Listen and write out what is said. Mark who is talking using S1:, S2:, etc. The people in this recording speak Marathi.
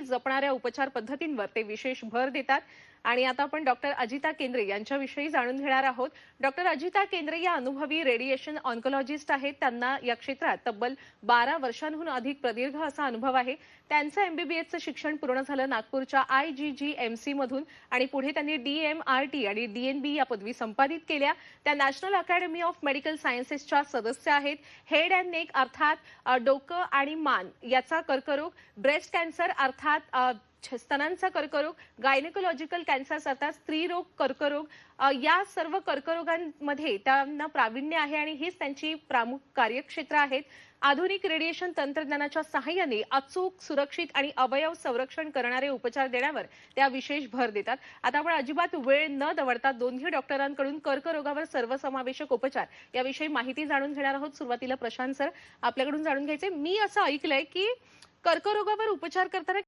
S1: जपणाऱ्या उपचार पद्धतींवर ते विशेष भर देतात। आणि आता आपण डॉक्टर अजिता केंद्रे यांच्याविषयी जाणून घेणार आहोत। डॉक्टर अजिता केंद्रे या अनुभवी रेडिएशन ऑन्कोलॉजिस्ट आहेत। त्यांना या क्षेत्रात तब्बल 12 वर्षांहून अधिक प्रदीर्घ असा अनुभव आहे। त्यांचं एमबीबीएसचं शिक्षण पूर्ण झालं नागपूरच्या IGGMC मधून आणि पुढे त्यांनी DMRT आणि DNB या पदवी संपादित केल्या। त्या नॅशनल अकॅडमी ऑफ मेडिकल सायन्सेसच्या सदस्य आहेत। हेड अँड नेक अर्थात डोकं आणि मान याचा कर्करोग, ब्रेस्ट कॅन्सर अर्थात स्तनांचा कर्करोग, गायनेकोलॉजिकल कॅन्सर्स अर्थात स्त्रीरोग कर्करोग या सर्व कर्करोगांमध्ये त्यांना प्रावीण्य आहे आणि हीच त्यांची प्रमुख कार्यक्षेत्र आहेत। आधुनिक रेडिएशन तंत्रज्ञानाच्या सहाय्याने अचूक, सुरक्षित आणि अवयव संरक्षण करणारे उपचार देण्यावर त्या विशेष भर देतात। आता आपण अजिबात वेळ न दवडता दोन्ही डॉक्टरांकडून कर्करोगावर सर्वसमावेशक उपचार याविषयी माहिती जाणून घेणार आहोत। सुरुवातीला प्रशांत सर आपल्याकडून जाणून घ्यायचे, मी असं ऐकलंय की कर्करोगावर उपचार करताना